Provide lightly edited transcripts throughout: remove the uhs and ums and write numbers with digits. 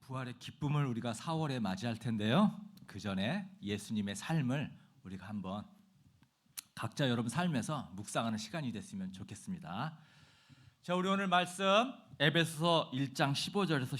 부활의 기쁨을 우리가 4월에 맞이할 텐데요. 그 전에 예수님의 삶을 우리가 한번 각자 여러분 삶에서 묵상하는 시간이 됐으면 좋겠습니다. 자, 우리 오늘 말씀 에베소서 1장 15절에서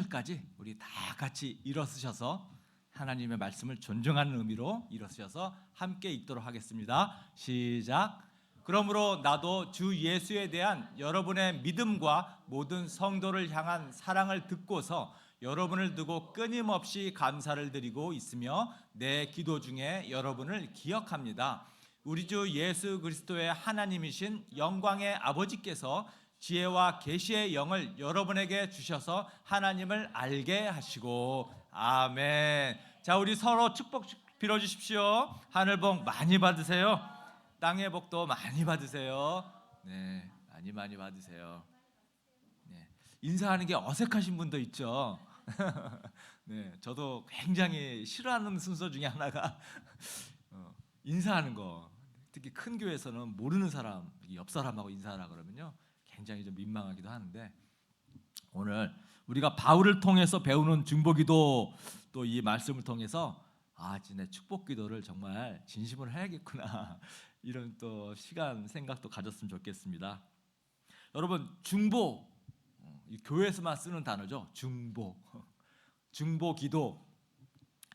17절까지 우리 다 같이 일어서셔서 하나님의 말씀을 존중하는 의미로 일어서셔서 함께 읽도록 하겠습니다. 시작. 그러므로 나도 주 예수에 대한 여러분의 믿음과 모든 성도를 향한 사랑을 듣고서 여러분을 두고 끊임없이 감사를 드리고 있으며 내 기도 중에 여러분을 기억합니다. 우리 주 예수 그리스도의 하나님이신 영광의 아버지께서 지혜와 계시의 영을 여러분에게 주셔서 하나님을 알게 하시고 아멘. 자, 우리 서로 축복 빌어주십시오. 하늘 복 많이 받으세요. 땅의 복도 많이 받으세요. 네, 많이 받으세요. 네, 인사하는 게 어색하신 분도 있죠. 네, 저도 굉장히 싫어하는 순서 중에 하나가 인사하는 거. 특히 큰 교회에서는 모르는 사람, 옆 사람하고 인사하라 그러면요, 굉장히 좀 민망하기도 하는데, 오늘 우리가 바울을 통해서 배우는 중보기도, 또 이 말씀을 통해서 진짜 축복기도를 정말 진심으로 해야겠구나, 이런 또 시간 생각도 가졌으면 좋겠습니다. 여러분, 중보, 교회에서만 쓰는 단어죠. 중보기도,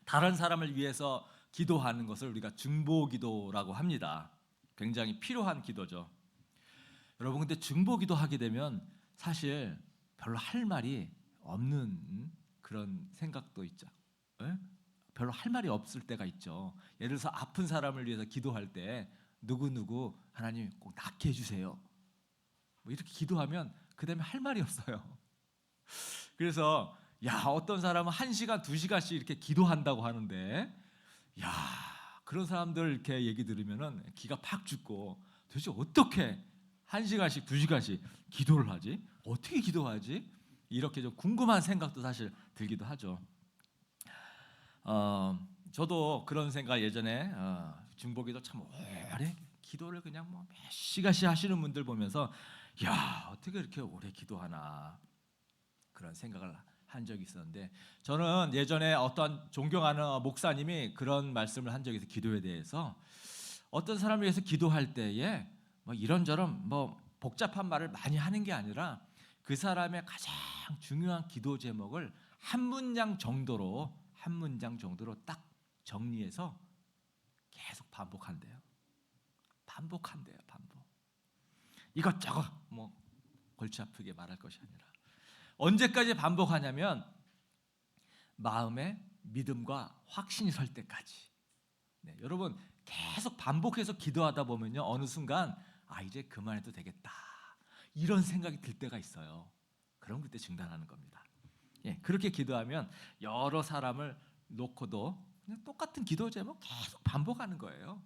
다른 사람을 위해서 기도하는 것을 우리가 중보기도라고 합니다. 굉장히 필요한 기도죠. 여러분, 근데 중보기도 하게 되면 사실 별로 할 말이 없는 그런 생각도 있죠. 별로 할 말이 없을 때가 있죠. 예를 들어서 아픈 사람을 위해서 기도할 때 누구 하나님 꼭 낫게 해주세요, 뭐 이렇게 기도하면 그 다음에 할 말이 없어요. 그래서 어떤 사람은 1시간, 2시간씩 이렇게 기도한다고 하는데, 그런 사람들 이렇게 얘기 들으면은 기가 팍 죽고, 도대체 어떻게 1시간씩, 2시간씩 기도를 하지? 어떻게 기도하지? 이렇게 좀 궁금한 생각도 사실 들기도 하죠. 저도 그런 생각 예전에 중보기도 참 오래 기도를 그냥 몇 시간씩 하시는 분들 보면서 어떻게 이렇게 오래 기도하나, 그런 생각을 한 적이 있었는데, 저는 예전에 어떤 존경하는 목사님이 그런 말씀을 한 적이 있어요. 기도에 대해서 어떤 사람을 위해서 기도할 때에 이런저런 복잡한 말을 많이 하는 게 아니라 그 사람의 가장 중요한 기도 제목을 한 문장 정도로 딱 정리해서 계속 반복한대요. 반복. 이것저것 골치 아프게 말할 것이 아니라 언제까지 반복하냐면 마음에 믿음과 확신이 설 때까지. 네, 여러분, 계속 반복해서 기도하다 보면요, 어느 순간 이제 그만해도 되겠다, 이런 생각이 들 때가 있어요. 그럼 그때 중단하는 겁니다. 그렇게 기도하면 여러 사람을 놓고도 그냥 똑같은 기도 제목 계속 반복하는 거예요.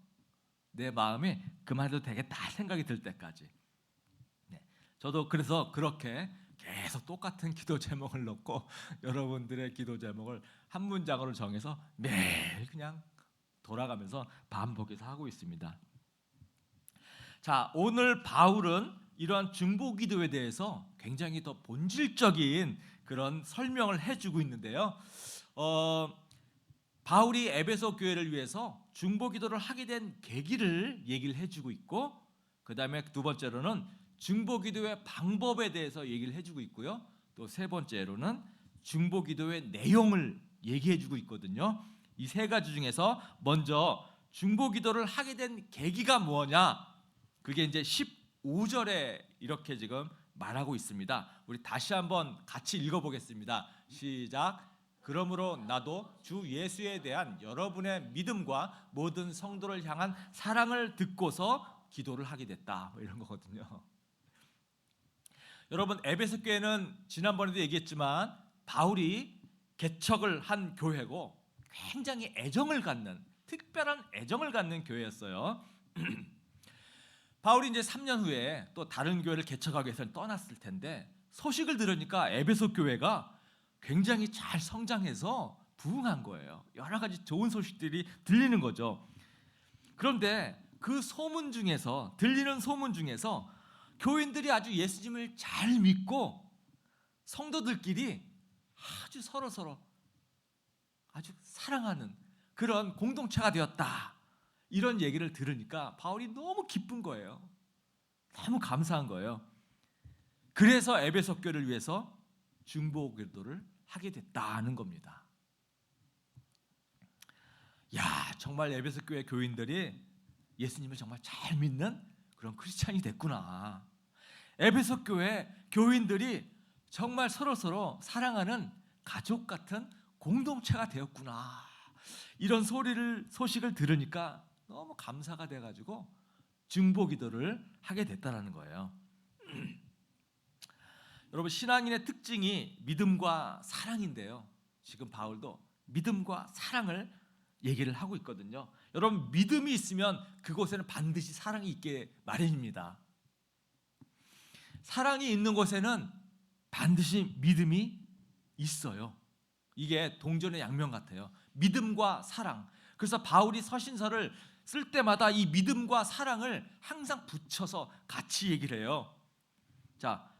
내 마음에 그만해도 되겠다 생각이 들 때까지. 저도 그래서 그렇게 계속 똑같은 기도 제목을 넣고 여러분들의 기도 제목을 한 문장으로 정해서 매일 그냥 돌아가면서 반복해서 하고 있습니다. 자, 오늘 바울은 이러한 중보기도에 대해서 굉장히 더 본질적인 그런 설명을 해주고 있는데요. 바울이 에베소 교회를 위해서 중보기도를 하게 된 계기를 얘기를 해주고 있고, 그 다음에 두 번째로는 중보기도의 방법에 대해서 얘기를 해주고 있고요. 또 세 번째로는 중보기도의 내용을 얘기해주고 있거든요. 이 세 가지 중에서 먼저 중보기도를 하게 된 계기가 뭐냐, 그게 이제 15절에 이렇게 지금 말하고 있습니다. 우리 다시 한번 같이 읽어보겠습니다. 시작. 그러므로 나도 주 예수에 대한 여러분의 믿음과 모든 성도를 향한 사랑을 듣고서 기도를 하게 됐다, 이런 거거든요. 여러분, 에베소 교회는 지난번에도 얘기했지만 바울이 개척을 한 교회고 굉장히 특별한 애정을 갖는 교회였어요. 바울이 이제 3년 후에 또 다른 교회를 개척하기 위해서 떠났을 텐데, 소식을 들으니까 에베소 교회가 굉장히 잘 성장해서 부흥한 거예요. 여러 가지 좋은 소식들이 들리는 거죠. 그런데 그 소문 중에서, 들리는 소문 중에서 교인들이 아주 예수님을 잘 믿고 성도들끼리 아주 서로 아주 사랑하는 그런 공동체가 되었다. 이런 얘기를 들으니까 바울이 너무 기쁜 거예요. 너무 감사한 거예요. 그래서 에베소 교회를 위해서 중보 기도를 하게 됐다는 겁니다. 야, 정말 에베소 교회 교인들이 예수님을 정말 잘 믿는 그런 크리스찬이 됐구나. 에베소 교회 교인들이 정말 서로 사랑하는 가족 같은 공동체가 되었구나. 이런 소식을 들으니까 너무 감사가 돼가지고 중보 기도를 하게 됐다는 거예요. 여러분, 신앙인의 특징이 믿음과 사랑인데요. 지금 바울도 믿음과 사랑을 얘기를 하고 있거든요. 여러분, 믿음이 있으면 그곳에는 반드시 사랑이 있게 마련입니다. 사랑이 있는 곳에는 반드시 믿음이 있어요. 이게 동전의 양면 같아요. 믿음과 사랑. 그래서 바울이 서신서를 쓸 때마다 이 믿음과 사랑을 항상 붙여서 같이 얘기를 해요. 자,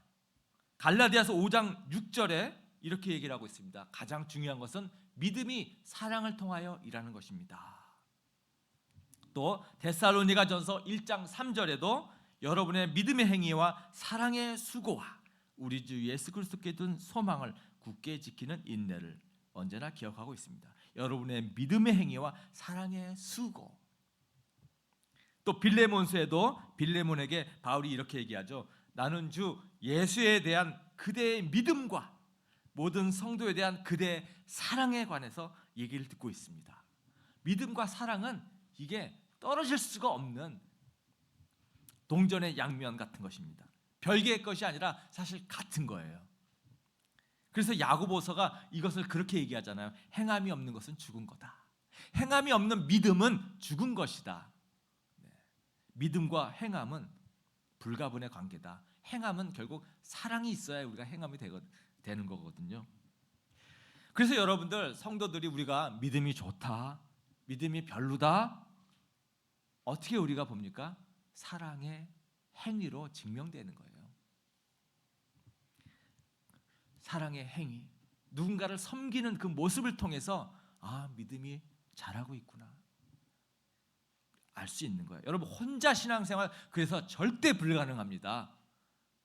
갈라디아서 5장 6절에 이렇게 얘기를 하고 있습니다. 가장 중요한 것은 믿음이 사랑을 통하여 일하는 것입니다. 또 데살로니가전서 1장 3절에도 여러분의 믿음의 행위와 사랑의 수고와 우리 주 예수 그리스도께 둔 소망을 굳게 지키는 인내를 언제나 기억하고 있습니다. 여러분의 믿음의 행위와 사랑의 수고. 또 빌레몬서에도 빌레몬에게 바울이 이렇게 얘기하죠. 나는 주 예수에 대한 그대의 믿음과 모든 성도에 대한 그대의 사랑에 관해서 얘기를 듣고 있습니다. 믿음과 사랑은 이게 떨어질 수가 없는 동전의 양면 같은 것입니다. 별개의 것이 아니라 사실 같은 거예요. 그래서 야고보서가 이것을 그렇게 얘기하잖아요. 행함이 없는 것은 죽은 거다. 행함이 없는 믿음은 죽은 것이다. 믿음과 행함은 불가분의 관계다. 행함은 결국 사랑이 있어야 우리가 행함이 되는 거거든요. 그래서 여러분들 성도들이 우리가 믿음이 좋다, 믿음이 별로다, 어떻게 우리가 봅니까? 사랑의 행위로 증명되는 거예요. 사랑의 행위, 누군가를 섬기는 그 모습을 통해서 아, 믿음이 잘하고 있구나 알 수 있는 거예요. 여러분, 혼자 신앙생활 그래서 절대 불가능합니다.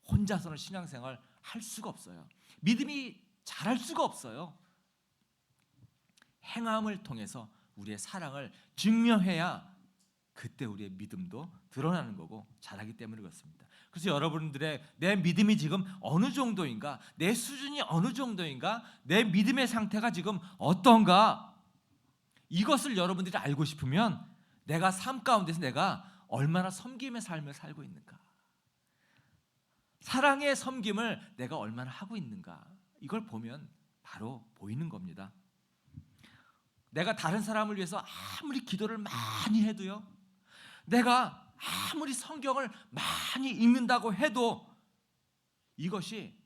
혼자서는 신앙생활 할 수가 없어요. 믿음이 잘할 수가 없어요. 행함을 통해서 우리의 사랑을 증명해야 그때 우리의 믿음도 드러나는 거고 잘하기 때문에 그렇습니다. 그래서 여러분들의 내 믿음이 지금 어느 정도인가, 내 수준이 어느 정도인가, 내 믿음의 상태가 지금 어떤가, 이것을 여러분들이 알고 싶으면 내가 삶 가운데서 내가 얼마나 섬김의 삶을 살고 있는가, 사랑의 섬김을 내가 얼마나 하고 있는가, 이걸 보면 바로 보이는 겁니다. 내가 다른 사람을 위해서 아무리 기도를 많이 해도요, 내가 아무리 성경을 많이 읽는다고 해도 이것이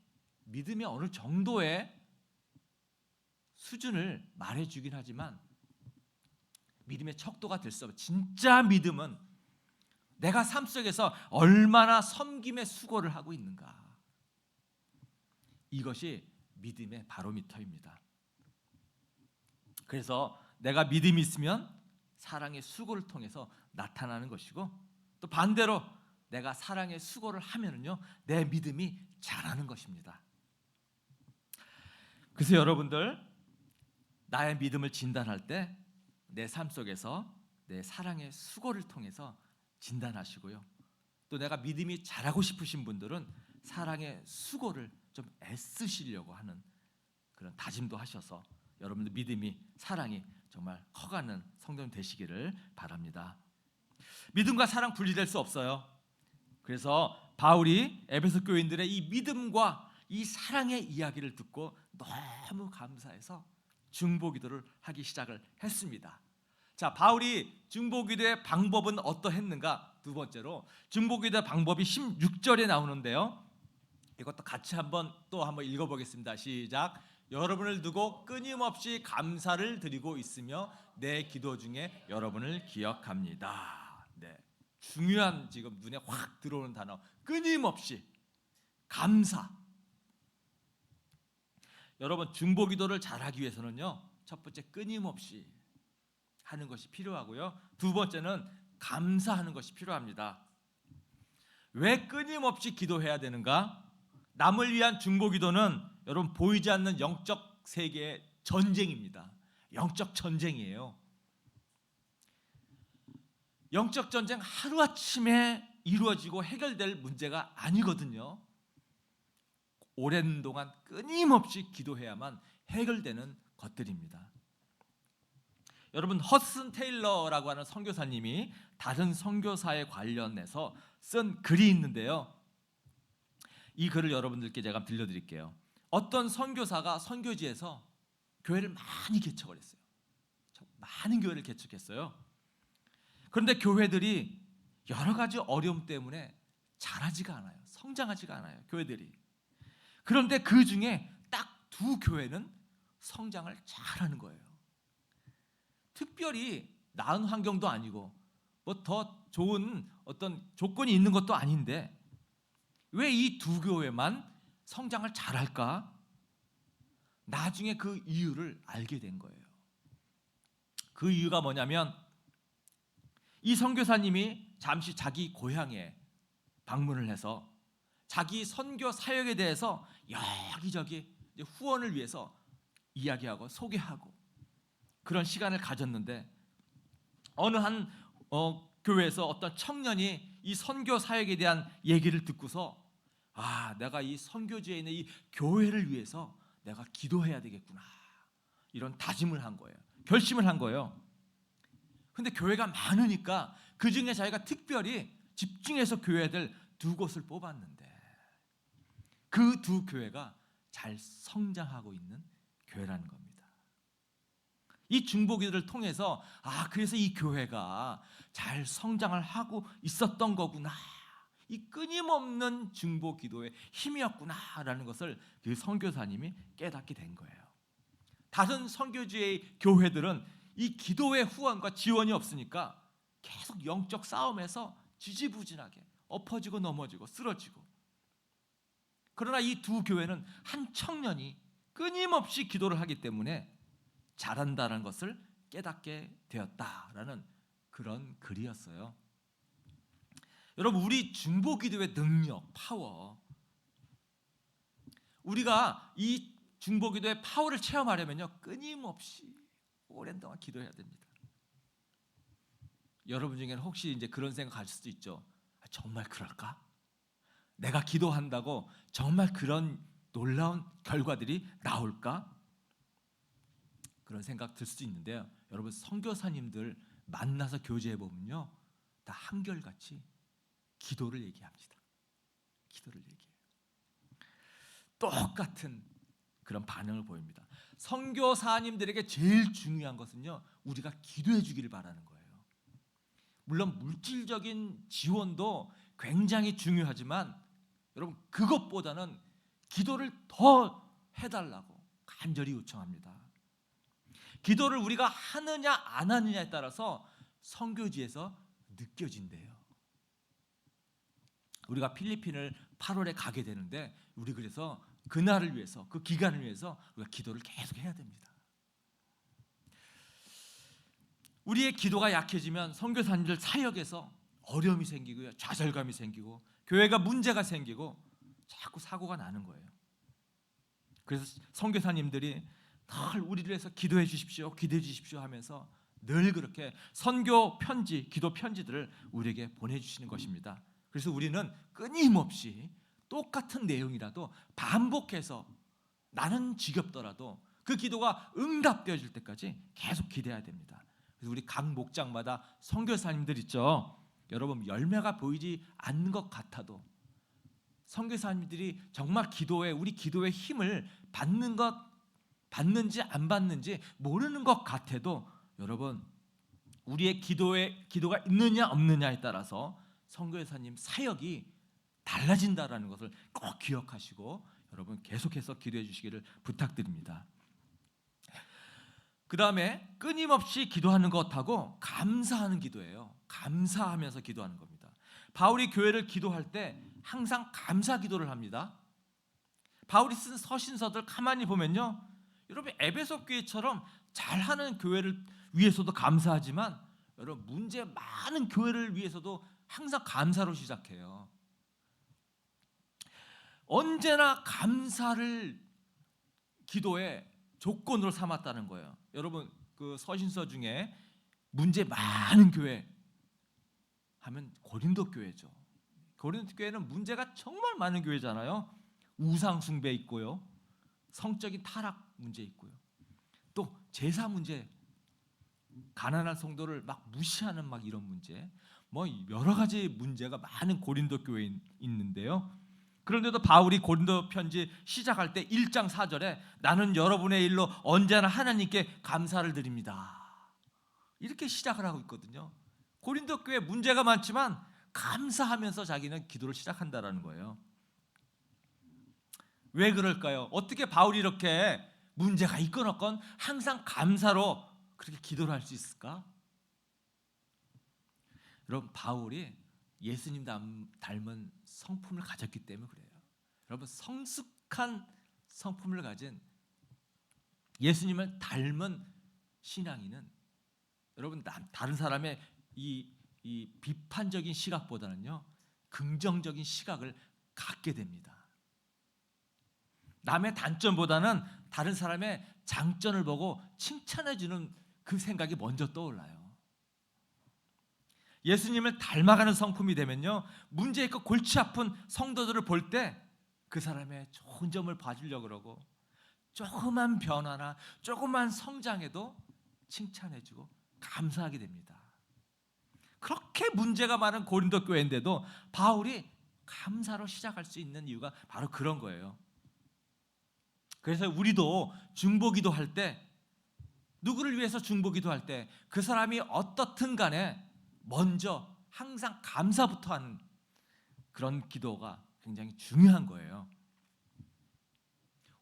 믿음의 어느 정도의 수준을 말해주긴 하지만 믿음의 척도가 될 수 없어요. 진짜 믿음은 내가 삶 속에서 얼마나 섬김의 수고를 하고 있는가, 이것이 믿음의 바로미터입니다. 그래서 내가 믿음이 있으면 사랑의 수고를 통해서 나타나는 것이고, 또 반대로 내가 사랑의 수고를 하면은요, 내 믿음이 자라는 것입니다. 그래서 여러분들, 나의 믿음을 진단할 때 내 삶 속에서 내 사랑의 수고를 통해서 진단하시고요, 또 내가 믿음이 자라고 싶으신 분들은 사랑의 수고를 좀 애쓰시려고 하는 그런 다짐도 하셔서 여러분들 믿음이, 사랑이 정말 커가는 성도님 되시기를 바랍니다. 믿음과 사랑 분리될 수 없어요. 그래서 바울이 에베소 교인들의 이 믿음과 이 사랑의 이야기를 듣고 너무 감사해서 중보기도를 하기 시작을 했습니다. 자, 바울이 중보기도의 방법은 어떠했는가? 두 번째로 중보기도의 방법이 16절에 나오는데요, 이것도 같이 한번 읽어보겠습니다. 시작. 여러분을 두고 끊임없이 감사를 드리고 있으며 내 기도 중에 여러분을 기억합니다. 네, 중요한, 지금 눈에 확 들어오는 단어, 끊임없이 감사. 여러분 중보기도를 잘하기 위해서는요, 첫 번째 끊임없이 하는 것이 필요하고요, 두 번째는 감사하는 것이 필요합니다. 왜 끊임없이 기도해야 되는가? 남을 위한 중보기도는 여러분 보이지 않는 영적 세계의 전쟁입니다. 영적 전쟁이에요. 영적 전쟁 하루아침에 이루어지고 해결될 문제가 아니거든요. 오랜 동안 끊임없이 기도해야만 해결되는 것들입니다. 여러분 허슨 테일러라고 하는 선교사님이 다른 선교사에 관련해서 쓴 글이 있는데요, 이 글을 여러분들께 제가 들려드릴게요. 어떤 선교사가 선교지에서 교회를 많이 개척을 했어요. 많은 교회를 개척했어요. 그런데 교회들이 여러 가지 어려움 때문에 자라지가 않아요. 성장하지가 않아요, 교회들이. 그런데 그 중에 딱 두 교회는 성장을 잘하는 거예요. 특별히 나은 환경도 아니고 뭐 더 좋은 어떤 조건이 있는 것도 아닌데 왜 이 두 교회만 성장을 잘할까? 나중에 그 이유를 알게 된 거예요. 그 이유가 뭐냐면, 이 선교사님이 잠시 자기 고향에 방문을 해서 자기 선교 사역에 대해서 여기저기 후원을 위해서 이야기하고 소개하고 그런 시간을 가졌는데, 어느 한 교회에서 어떤 청년이 이 선교 사역에 대한 얘기를 듣고서 내가 이 선교지에 있는 이 교회를 위해서 내가 기도해야 되겠구나, 이런 다짐을 한 거예요. 결심을 한 거예요. 근데 교회가 많으니까 그 중에 자기가 특별히 집중해서 교회들 두 곳을 뽑았는데 그 두 교회가 잘 성장하고 있는 교회라는 겁니다. 이 중보기도를 통해서 그래서 이 교회가 잘 성장을 하고 있었던 거구나, 이 끊임없는 중보기도의 힘이었구나라는 것을 그 선교사님이 깨닫게 된 거예요. 다른 선교지의 교회들은 이 기도의 후원과 지원이 없으니까 계속 영적 싸움에서 지지부진하게 엎어지고 넘어지고 쓰러지고, 그러나 이 두 교회는 한 청년이 끊임없이 기도를 하기 때문에 잘한다는 것을 깨닫게 되었다라는 그런 글이었어요. 여러분, 우리 중보기도의 능력, 파워, 우리가 이 중보기도의 파워를 체험하려면요, 끊임없이 오랜 동안 기도해야 됩니다. 여러분 중에는 혹시 이제 그런 생각 가질 수도 있죠. 정말 그럴까? 내가 기도한다고 정말 그런 놀라운 결과들이 나올까? 그런 생각 들 수도 있는데요, 여러분 선교사님들 만나서 교제해 보면요, 다 한결같이 기도를 얘기합니다. 기도를 얘기해요. 똑같은 그런 반응을 보입니다. 선교사님들에게 제일 중요한 것은요, 우리가 기도해 주기를 바라는 거예요. 물론 물질적인 지원도 굉장히 중요하지만 여러분, 그것보다는 기도를 더 해달라고 간절히 요청합니다. 기도를 우리가 하느냐 안 하느냐에 따라서 선교지에서 느껴진대요. 우리가 필리핀을 8월에 가게 되는데 우리 그래서 그날을 위해서, 그 기간을 위해서 우리가 기도를 계속 해야 됩니다. 우리의 기도가 약해지면 선교사님들 사역에서 어려움이 생기고요, 좌절감이 생기고 교회가 문제가 생기고 자꾸 사고가 나는 거예요. 그래서 선교사님들이 늘 우리를 위해서 기도해 주십시오, 기도해 주십시오 하면서 늘 그렇게 선교 편지, 기도 편지들을 우리에게 보내주시는 것입니다. 그래서 우리는 끊임없이 똑같은 내용이라도 반복해서 나는 지겹더라도 그 기도가 응답되어질 때까지 계속 기대해야 됩니다. 그래서 우리 각 목장마다 선교사님들 있죠. 여러분, 열매가 보이지 않는 것 같아도 선교사님들이 정말 우리 기도의 힘을 받는지 안 받는지 모르는 것 같아도 여러분, 우리의 기도가 있느냐 없느냐에 따라서 선교사님 사역이 달라진다라는 것을 꼭 기억하시고 여러분 계속해서 기도해 주시기를 부탁드립니다. 그 다음에 끊임없이 기도하는 것하고 감사하는 기도예요. 감사하면서 기도하는 겁니다. 바울이 교회를 기도할 때 항상 감사 기도를 합니다. 바울이 쓴 서신서들 가만히 보면요, 여러분 에베소 교회처럼 잘하는 교회를 위해서도 감사하지만 여러분 문제 많은 교회를 위해서도 항상 감사로 시작해요. 언제나 감사를 기도의 조건으로 삼았다는 거예요. 여러분 그 서신서 중에 문제 많은 교회 하면 고린도 교회죠. 고린도 교회는 문제가 정말 많은 교회잖아요. 우상 숭배 있고요, 성적인 타락 문제 있고요, 또 제사 문제, 가난한 성도를 막 무시하는 막 이런 문제, 뭐 여러 가지 문제가 많은 고린도 교회에 있는데요. 그런데도 바울이 고린도 편지 시작할 때 1장 4절에 나는 여러분의 일로 언제나 하나님께 감사를 드립니다, 이렇게 시작을 하고 있거든요. 고린도 교회 문제가 많지만 감사하면서 자기는 기도를 시작한다라는 거예요. 왜 그럴까요? 어떻게 바울이 이렇게 문제가 있건 없건 항상 감사로 그렇게 기도를 할 수 있을까? 여러분 바울이 예수님 닮은 성품을 가졌기 때문에 그래요. 여러분 성숙한 성품을 가진 예수님을 닮은 신앙인은 여러분 다른 사람의 이 비판적인 시각보다는요 긍정적인 시각을 갖게 됩니다. 남의 단점보다는 다른 사람의 장점을 보고 칭찬해주는 그 생각이 먼저 떠올라요. 예수님을 닮아가는 성품이 되면요, 문제 있고 골치 아픈 성도들을 볼 때 그 사람의 좋은 점을 봐주려고 그러고, 조그만 변화나 조그만 성장에도 칭찬해주고 감사하게 됩니다. 그렇게 문제가 많은 고린도 교회인데도 바울이 감사로 시작할 수 있는 이유가 바로 그런 거예요. 그래서 우리도 중보기도 할 때, 누구를 위해서 중보기도 할 때 그 사람이 어떻든 간에 먼저 항상 감사부터 하는 그런 기도가 굉장히 중요한 거예요.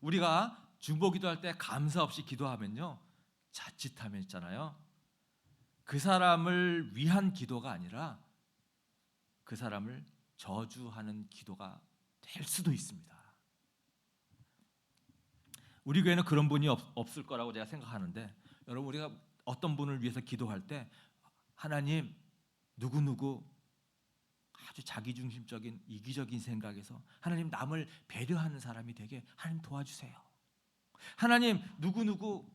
우리가 중보기도할 때 감사 없이 기도하면요 자칫하면 있잖아요, 그 사람을 위한 기도가 아니라 그 사람을 저주하는 기도가 될 수도 있습니다. 우리 교회는 그런 분이 없을 거라고 제가 생각하는데, 여러분 우리가 어떤 분을 위해서 기도할 때 하나님 누구누구 아주 자기중심적인 이기적인 생각에서 하나님 남을 배려하는 사람이 되게 하나님 도와주세요. 하나님 누구누구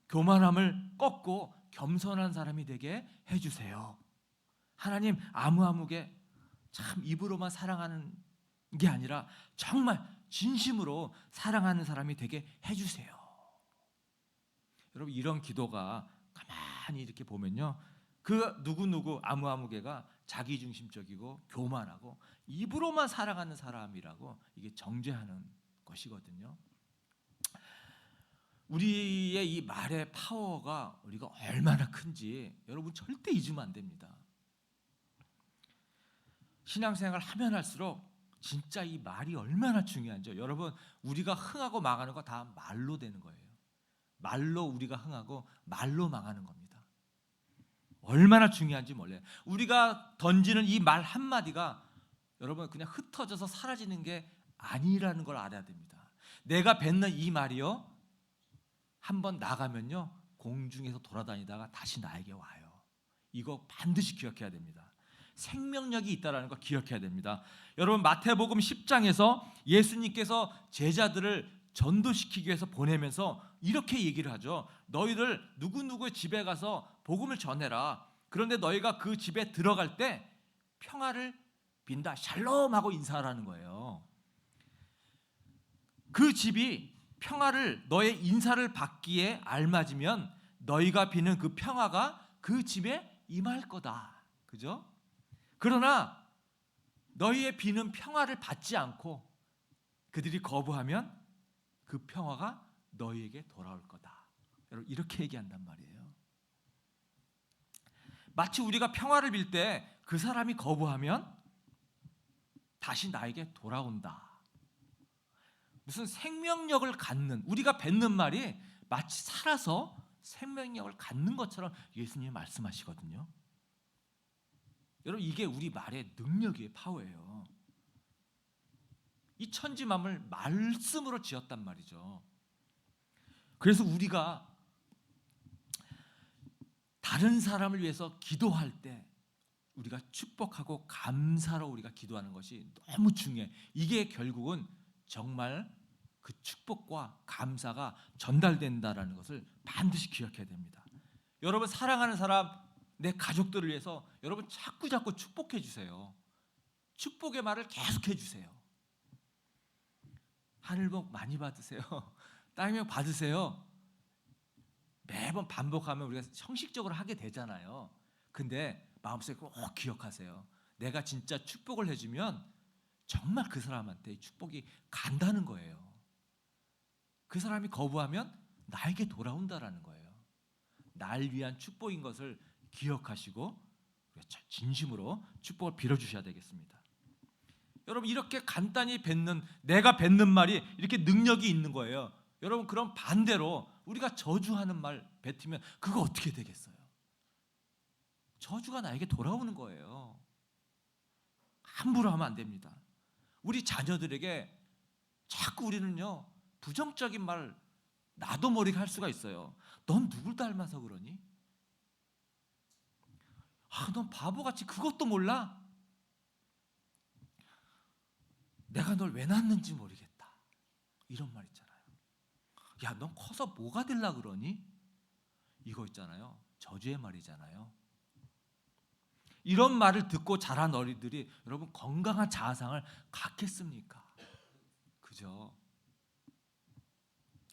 교만함을 꺾고 겸손한 사람이 되게 해주세요. 하나님 아무아무게 참 입으로만 사랑하는 게 아니라 정말 진심으로 사랑하는 사람이 되게 해주세요. 여러분 이런 기도가 가만히 이렇게 보면요, 그 누구누구 아무아무개가 자기중심적이고 교만하고 입으로만 사랑하는 사람이라고 이게 정죄하는 것이거든요. 우리의 이 말의 파워가 우리가 얼마나 큰지 여러분 절대 잊으면 안 됩니다. 신앙생활 하면 할수록 진짜 이 말이 얼마나 중요한지, 여러분 우리가 흥하고 망하는 거 다 말로 되는 거예요. 말로 우리가 흥하고 말로 망하는 겁니다. 얼마나 중요한지 몰라요. 우리가 던지는 이 말 한마디가 여러분 그냥 흩어져서 사라지는 게 아니라는 걸 알아야 됩니다. 내가 뱉는 이 말이요 한번 나가면요 공중에서 돌아다니다가 다시 나에게 와요. 이거 반드시 기억해야 됩니다. 생명력이 있다는 거 기억해야 됩니다. 여러분 마태복음 10장에서 예수님께서 제자들을 전도시키기 위해서 보내면서 이렇게 얘기를 하죠. 너희들 누구누구의 집에 가서 복음을 전해라. 그런데 너희가 그 집에 들어갈 때 평화를 빈다, 샬롬 하고 인사하라는 거예요. 그 집이 평화를, 너의 인사를 받기에 알맞으면 너희가 비는 그 평화가 그 집에 임할 거다. 그죠? 그러나 너희의 비는 평화를 받지 않고 그들이 거부하면 그 평화가 너희에게 돌아올 거다. 여러분 이렇게 얘기한단 말이에요. 마치 우리가 평화를 빌 때 그 사람이 거부하면 다시 나에게 돌아온다. 무슨 생명력을 갖는, 우리가 뱉는 말이 마치 살아서 생명력을 갖는 것처럼 예수님이 말씀하시거든요. 여러분 이게 우리 말의 능력이에요, 파워예요. 이 천지만물 말씀으로 지었단 말이죠. 그래서 우리가 다른 사람을 위해서 기도할 때 우리가 축복하고 감사로 우리가 기도하는 것이 너무 중요해. 이게 결국은 정말 그 축복과 감사가 전달된다라는 것을 반드시 기억해야 됩니다. 여러분 사랑하는 사람, 내 가족들을 위해서 여러분 자꾸 축복해 주세요. 축복의 말을 계속해 주세요. 하늘복 많이 받으세요. 땅의 복 받으세요. 매번 반복하면 우리가 형식적으로 하게 되잖아요. 근데 마음속에 꼭 기억하세요. 내가 진짜 축복을 해주면 정말 그 사람한테 축복이 간다는 거예요. 그 사람이 거부하면 나에게 돌아온다라는 거예요. 날 위한 축복인 것을 기억하시고 진심으로 축복을 빌어주셔야 되겠습니다. 여러분 이렇게 간단히 뱉는, 내가 뱉는 말이 이렇게 능력이 있는 거예요. 여러분 그럼 반대로 우리가 저주하는 말 뱉으면 그거 어떻게 되겠어요? 저주가 나에게 돌아오는 거예요. 함부로 하면 안 됩니다. 우리 자녀들에게 자꾸 우리는요 부정적인 말 나도 모르게 할 수가 있어요. 넌 누굴 닮아서 그러니? 넌 바보같이 그것도 몰라? 내가 널 왜 낳았는지 모르겠다. 이런 말 있잖아요. 야, 넌 커서 뭐가 되려 그러니? 이거 있잖아요. 저주의 말이잖아요. 이런 말을 듣고 자란 어린이들이 여러분 건강한 자아상을 갖겠습니까? 그죠?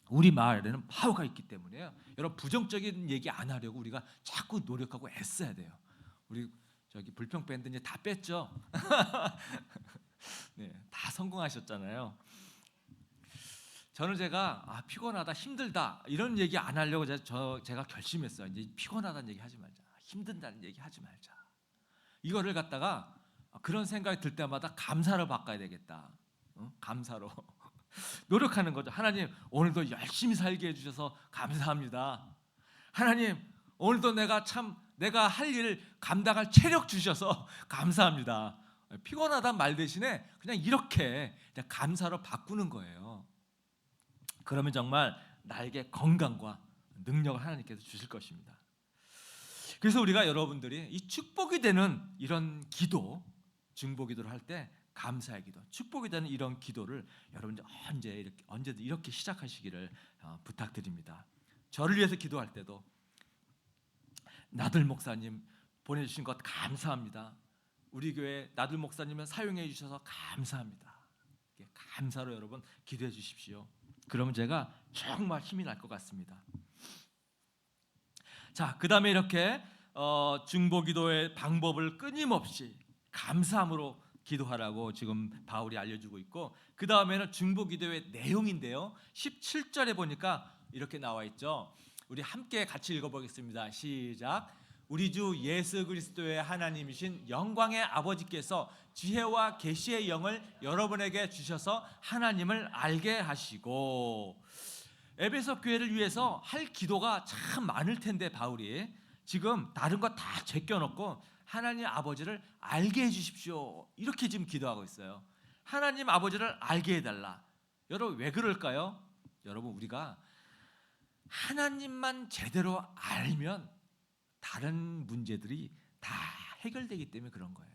우리 말에는 파워가 있기 때문에요. 여러분 부정적인 얘기 안 하려고 우리가 자꾸 노력하고 애써야 돼요. 우리 저기 불평 밴드 이제 다 뺐죠? 네, 다 성공하셨잖아요. 저는 제가 피곤하다, 힘들다 이런 얘기 안 하려고 제가 결심했어요. 이제 피곤하다는 얘기 하지 말자, 힘든다는 얘기 하지 말자. 이거를 갖다가 그런 생각이 들 때마다 감사로 바꿔야 되겠다. 감사로 노력하는 거죠. 하나님 오늘도 열심히 살게 해주셔서 감사합니다. 하나님 오늘도 내가 할 일 감당할 체력 주셔서 감사합니다. 피곤하다는 말 대신에 그냥 이렇게 감사로 바꾸는 거예요. 그러면 정말 나에게 건강과 능력을 하나님께서 주실 것입니다. 그래서 우리가 여러분들이 이 축복이 되는 이런 기도, 중보기도를 할 때 감사의 기도, 축복이 되는 이런 기도를 여러분들 언제든 이렇게 시작하시기를 부탁드립니다. 저를 위해서 기도할 때도 나들 목사님 보내주신 것 감사합니다. 우리 교회 나들 목사님을 사용해 주셔서 감사합니다. 감사로 여러분 기도해 주십시오. 그러면 제가 정말 힘이 날 것 같습니다. 자, 그 다음에 이렇게 중보기도의 방법을 끊임없이 감사함으로 기도하라고 지금 바울이 알려주고 있고, 그 다음에는 중보기도의 내용인데요. 17절에 보니까 이렇게 나와 있죠. 우리 함께 같이 읽어보겠습니다. 시작. 우리 주 예수 그리스도의 하나님이신 영광의 아버지께서 지혜와 계시의 영을 여러분에게 주셔서 하나님을 알게 하시고. 에베소 교회를 위해서 할 기도가 참 많을 텐데 바울이 지금 다른 거 다 제껴놓고 하나님 아버지를 알게 해주십시오 이렇게 지금 기도하고 있어요. 하나님 아버지를 알게 해달라. 여러분 왜 그럴까요? 여러분 우리가 하나님만 제대로 알면 다른 문제들이 다 해결되기 때문에 그런 거예요.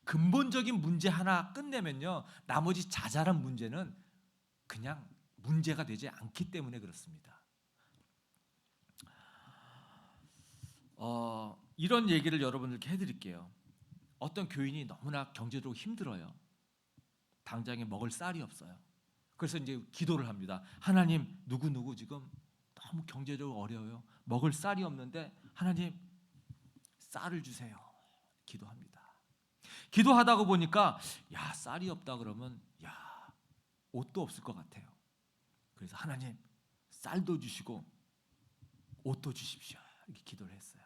근본적인 문제 하나 끝내면요 나머지 자잘한 문제는 그냥 문제가 되지 않기 때문에 그렇습니다. 이런 얘기를 여러분들께 해드릴게요. 어떤 교인이 너무나 경제적으로 힘들어요. 당장에 먹을 쌀이 없어요. 그래서 이제 기도를 합니다. 하나님 누구 지금 너무 경제적으로 어려워요. 먹을 쌀이 없는데 하나님 쌀을 주세요. 기도합니다. 기도하다가 보니까 쌀이 없다 그러면 옷도 없을 것 같아요. 그래서 하나님 쌀도 주시고 옷도 주십시오 이렇게 기도를 했어요.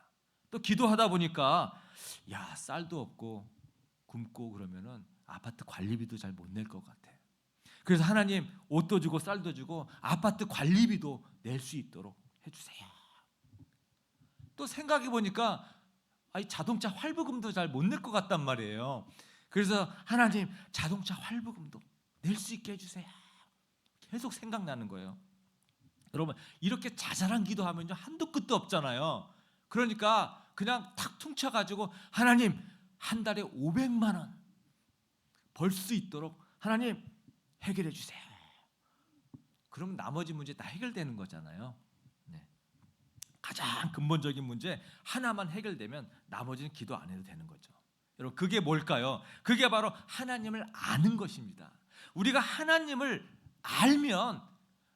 또 기도하다 보니까 쌀도 없고 굶고 그러면은 아파트 관리비도 잘 못 낼 것 같아. 그래서 하나님 옷도 주고 쌀도 주고 아파트 관리비도 낼 수 있도록 해주세요. 또 생각해 보니까 자동차 할부금도 잘 못 낼 것 같단 말이에요. 그래서 하나님 자동차 할부금도 낼 수 있게 해주세요. 계속 생각나는 거예요. 여러분 이렇게 자잘한 기도하면요 한도 끝도 없잖아요. 그러니까 그냥 탁 퉁쳐가지고 하나님 한 달에 500만 원 벌 수 있도록 하나님 해결해 주세요. 그럼 나머지 문제 다 해결되는 거잖아요. 네. 가장 근본적인 문제 하나만 해결되면 나머지는 기도 안 해도 되는 거죠. 여러분 그게 뭘까요? 그게 바로 하나님을 아는 것입니다. 우리가 하나님을 알면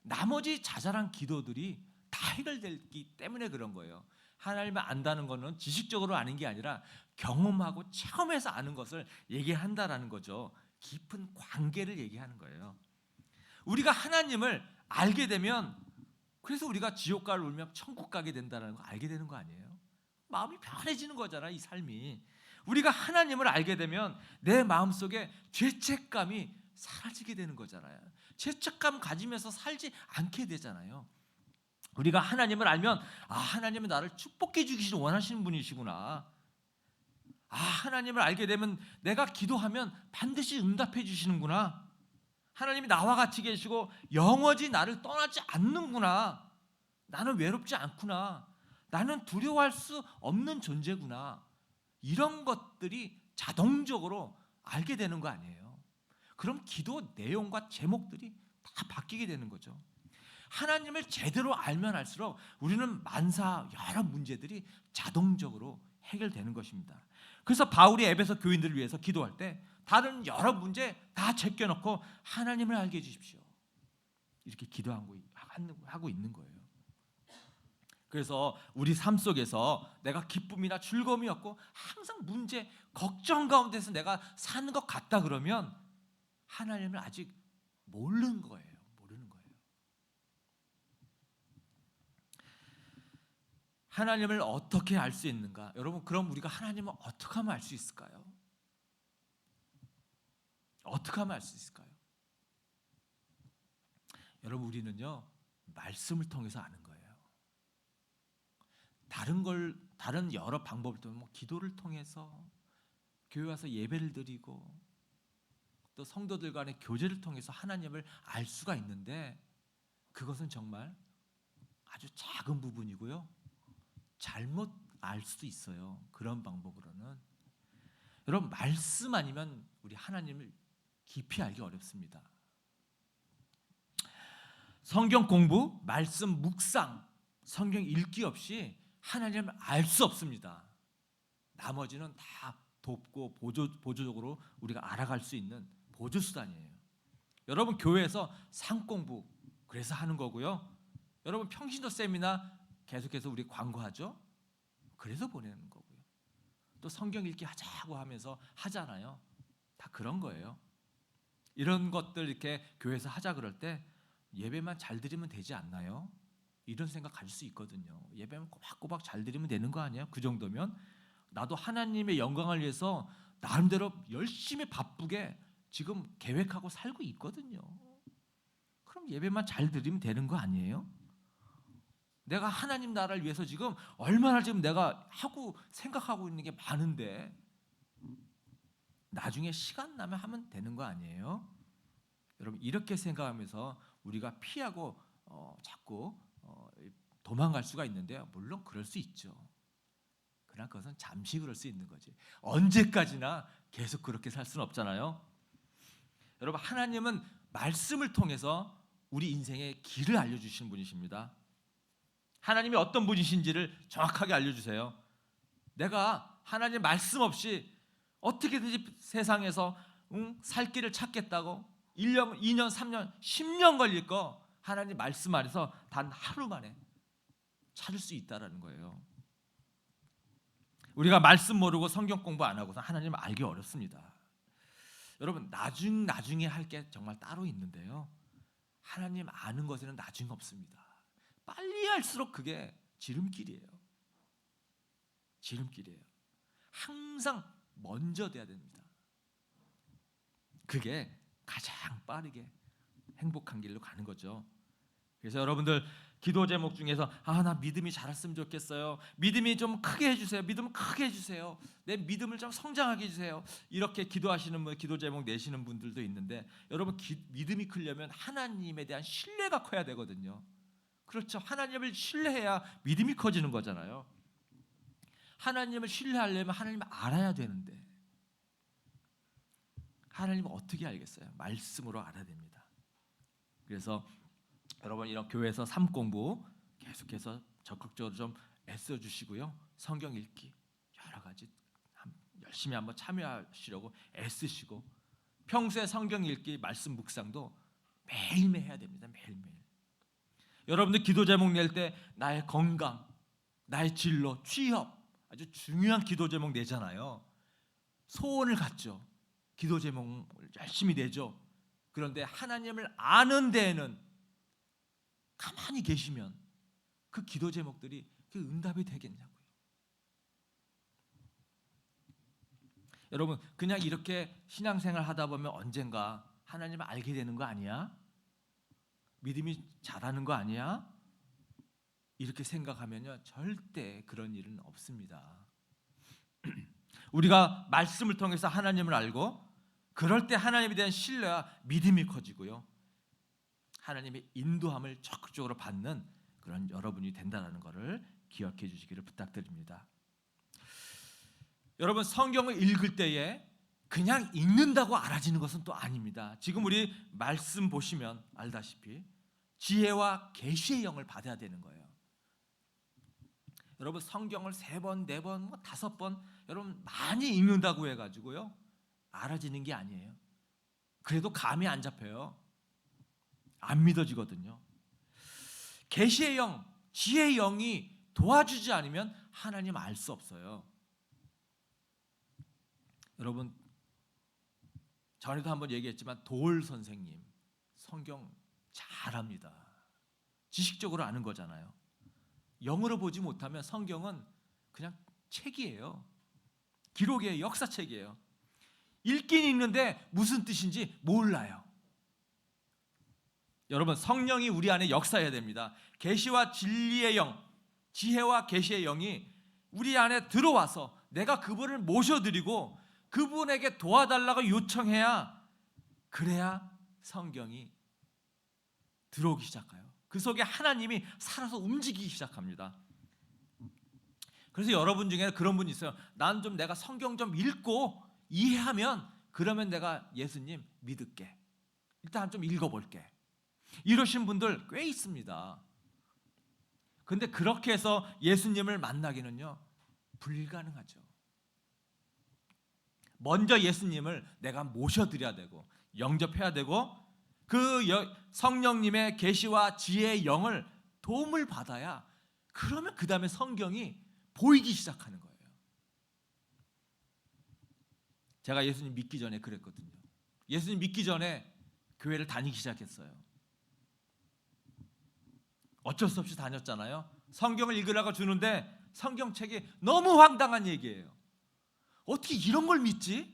나머지 자잘한 기도들이 다 해결되기 때문에 그런 거예요. 하나님을 안다는 것은 지식적으로 아는 게 아니라 경험하고 체험해서 아는 것을 얘기한다라는 거죠. 깊은 관계를 얘기하는 거예요. 우리가 하나님을 알게 되면 그래서 우리가 지옥 가를 울며 천국 가게 된다는 거 알게 되는 거 아니에요? 마음이 편해지는 거잖아, 이 삶이. 우리가 하나님을 알게 되면 내 마음속에 죄책감이 사라지게 되는 거잖아요. 죄책감 가지면서 살지 않게 되잖아요. 우리가 하나님을 알면 하나님은 나를 축복해 주기를 원하시는 분이시구나. 하나님을 알게 되면 내가 기도하면 반드시 응답해 주시는구나. 하나님이 나와 같이 계시고 영원히 나를 떠나지 않는구나. 나는 외롭지 않구나. 나는 두려워할 수 없는 존재구나. 이런 것들이 자동적으로 알게 되는 거 아니에요. 그럼 기도 내용과 제목들이 다 바뀌게 되는 거죠. 하나님을 제대로 알면 알수록 우리는 만사 여러 문제들이 자동적으로 해결되는 것입니다. 그래서 바울이 에베소 교인들을 위해서 기도할 때 다른 여러 문제 다 제껴놓고 하나님을 알게 해주십시오. 이렇게 기도하고 있는 거예요. 그래서 우리 삶 속에서 내가 기쁨이나 즐거움이 없고 항상 문제, 걱정 가운데서 내가 사는 것 같다 그러면 하나님을 아직 모르는 거예요. 하나님을 어떻게 알 수 있는가? 여러분 그럼 우리가 하나님을 어떻게 하면 알 수 있을까요? 어떻게 하면 알 수 있을까요? 여러분 우리는요 말씀을 통해서 아는 거예요. 다른 여러 방법을 통해 기도를 통해서 교회 와서 예배를 드리고 또 성도들 간의 교제를 통해서 하나님을 알 수가 있는데 그것은 정말 아주 작은 부분이고요. 잘못 알 수도 있어요. 그런 방법으로는. 여러분 말씀 아니면 우리 하나님을 깊이 알기 어렵습니다. 성경 공부, 말씀 묵상, 성경 읽기 없이 하나님을 알 수 없습니다. 나머지는 다 돕고 보조적으로 우리가 알아갈 수 있는 보조수단이에요. 여러분 교회에서 상공부 그래서 하는 거고요. 여러분 평신도 세미나 계속해서 우리 광고하죠. 그래서 보내는 거고요. 또 성경 읽기 하자고 하면서 하잖아요. 다 그런 거예요. 이런 것들 이렇게 교회에서 하자 그럴 때 예배만 잘 드리면 되지 않나요? 이런 생각 가질 수 있거든요. 예배만 꼬박꼬박 잘 드리면 되는 거 아니에요? 그 정도면 나도 하나님의 영광을 위해서 나름대로 열심히 바쁘게 지금 계획하고 살고 있거든요. 그럼 예배만 잘 드리면 되는 거 아니에요? 내가 하나님 나라를 위해서 지금 얼마나 지금 내가 하고 생각하고 있는 게 많은데 나중에 시간 나면 하면 되는 거 아니에요? 여러분 이렇게 생각하면서 우리가 피하고 자꾸 도망갈 수가 있는데요. 물론 그럴 수 있죠. 그러나 그것은 잠시 그럴 수 있는 거지. 언제까지나 계속 그렇게 살 수는 없잖아요. 여러분 하나님은 말씀을 통해서 우리 인생의 길을 알려주시는 분이십니다. 하나님이 어떤 분이신지를 정확하게 알려주세요. 내가 하나님 말씀 없이 어떻게든지 세상에서 살 길을 찾겠다고 1년, 2년, 3년, 10년 걸릴 거 하나님 말씀 안에서 단 하루 만에 찾을 수 있다라는 거예요. 우리가 말씀 모르고 성경 공부 안 하고서 하나님을 알기 어렵습니다. 여러분 나중에 할 게 정말 따로 있는데요. 하나님 아는 것에는 나중이 없습니다. 빨리 할수록 그게 지름길이에요. 지름길이에요. 항상 먼저 돼야 됩니다. 그게 가장 빠르게 행복한 길로 가는 거죠. 그래서 여러분들 기도 제목 중에서 나 믿음이 자랐으면 좋겠어요. 믿음이 좀 크게 해주세요. 믿음을 크게 해주세요. 내 믿음을 좀 성장하게 해주세요. 이렇게 기도하시는 분, 기도 제목 내시는 분들도 있는데 여러분 믿음이 크려면 하나님에 대한 신뢰가 커야 되거든요. 그렇죠. 하나님을 신뢰해야 믿음이 커지는 거잖아요. 하나님을 신뢰하려면 하나님을 알아야 되는데 하나님을 어떻게 알겠어요? 말씀으로 알아야 됩니다. 그래서 여러분 이런 교회에서 삶 공부 계속해서 적극적으로 좀 애써 주시고요. 성경 읽기 여러 가지 열심히 한번 참여하시려고 애쓰시고 평소에 성경 읽기 말씀 묵상도 매일매일 해야 됩니다. 매일매일. 여러분들 기도 제목 낼 때 나의 건강, 나의 진로, 취업 아주 중요한 기도 제목 내잖아요. 소원을 갖죠. 기도 제목을 열심히 내죠. 그런데 하나님을 아는 데에는 가만히 계시면 그 기도 제목들이 그 응답이 되겠냐고요. 여러분 그냥 이렇게 신앙생활 하다 보면 언젠가 하나님을 알게 되는 거 아니야? 믿음이 자라는 거 아니야? 이렇게 생각하면요 절대 그런 일은 없습니다. 우리가 말씀을 통해서 하나님을 알고 그럴 때 하나님에 대한 신뢰와 믿음이 커지고요. 하나님의 인도함을 적극적으로 받는 그런 여러분이 된다는 것을 기억해 주시기를 부탁드립니다. 여러분 성경을 읽을 때에 그냥 읽는다고 알아지는 것은 또 아닙니다. 지금 우리 말씀 보시면 알다시피 지혜와 계시의 영을 받아야 되는 거예요. 여러분 성경을 3번, 4번, 5번 여러분 많이 읽는다고 해가지고요 알아지는 게 아니에요. 그래도 감이 안 잡혀요. 안 믿어지거든요. 계시의 영, 지혜의 영이 도와주지 않으면 하나님 알 수 없어요. 여러분 전에도 한번 얘기했지만 도올 선생님 성경 잘합니다. 지식적으로 아는 거잖아요. 영으로 보지 못하면 성경은 그냥 책이에요. 기록이에요. 역사책이에요. 읽긴 읽는데 무슨 뜻인지 몰라요. 여러분 성령이 우리 안에 역사해야 됩니다. 계시와 진리의 영, 지혜와 계시의 영이 우리 안에 들어와서 내가 그분을 모셔드리고 그분에게 도와달라고 요청해야 그래야 성경이 들어오기 시작해요. 그 속에 하나님이 살아서 움직이기 시작합니다. 그래서 여러분 중에 그런 분이 있어요. 난 좀 내가 성경 좀 읽고 이해하면 그러면 내가 예수님 믿을게. 일단 좀 읽어볼게. 이러신 분들 꽤 있습니다. 근데 그렇게 해서 예수님을 만나기는요 불가능하죠. 먼저 예수님을 내가 모셔드려야 되고 영접해야 되고 그 성령님의 계시와 지혜의 영을 도움을 받아야 그러면 그 다음에 성경이 보이기 시작하는 거예요. 제가 예수님 믿기 전에 그랬거든요. 예수님 믿기 전에 교회를 다니기 시작했어요. 어쩔 수 없이 다녔잖아요. 성경을 읽으라고 주는데 성경책이 너무 황당한 얘기예요. 어떻게 이런 걸 믿지?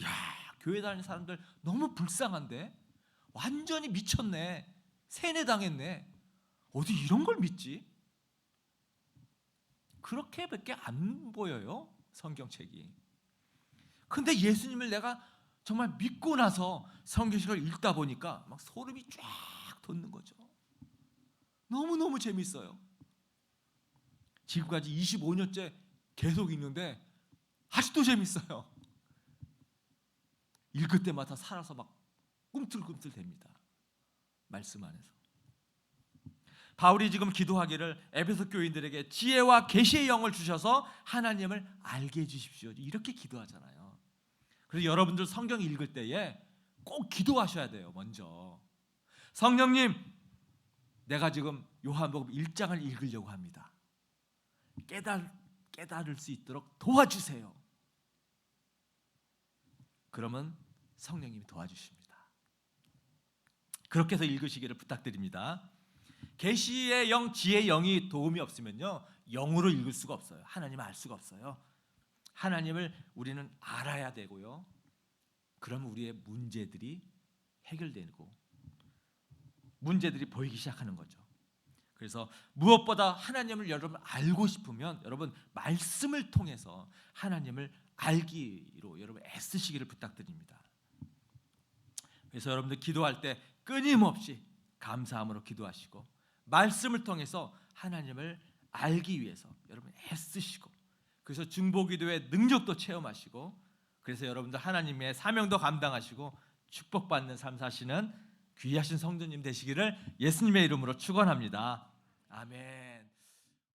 야, 교회 다니는 사람들 너무 불쌍한데? 완전히 미쳤네. 세뇌당했네. 어디 이런 걸 믿지? 그렇게밖에 안 보여요, 성경책이. 근데 예수님을 내가 정말 믿고 나서 성경책을 읽다 보니까 막 소름이 쫙 돋는 거죠. 너무너무 재밌어요. 지금까지 25년째 계속 읽는데 아직도 재밌어요. 읽을 때마다 살아서 막 꿈틀꿈틀 됩니다. 말씀 안에서. 바울이 지금 기도하기를 에베소 교인들에게 지혜와 계시의 영을 주셔서 하나님을 알게 해주십시오. 이렇게 기도하잖아요. 그래서 여러분들 성경 읽을 때에 꼭 기도하셔야 돼요. 먼저 성령님 내가 지금 요한복음 1장을 읽으려고 합니다. 깨달을 수 있도록 도와주세요. 그러면 성령님이 도와주십니다. 그렇게 해서 읽으시기를 부탁드립니다. 계시의 영, 지혜의 영이 도움이 없으면요 영으로 읽을 수가 없어요. 하나님을 알 수가 없어요. 하나님을 우리는 알아야 되고요. 그러면 우리의 문제들이 해결되고 문제들이 보이기 시작하는 거죠. 그래서 무엇보다 하나님을 여러분 알고 싶으면 여러분 말씀을 통해서 하나님을 알기로 여러분 애쓰시기를 부탁드립니다. 그래서 여러분들 기도할 때 끊임없이 감사함으로 기도하시고 말씀을 통해서 하나님을 알기 위해서 여러분 애쓰시고, 그래서 중보기도의 능력도 체험하시고, 그래서 여러분들 하나님의 사명도 감당하시고 축복받는 삶 사시는 귀하신 성도님 되시기를 예수님의 이름으로 축원합니다. 아멘.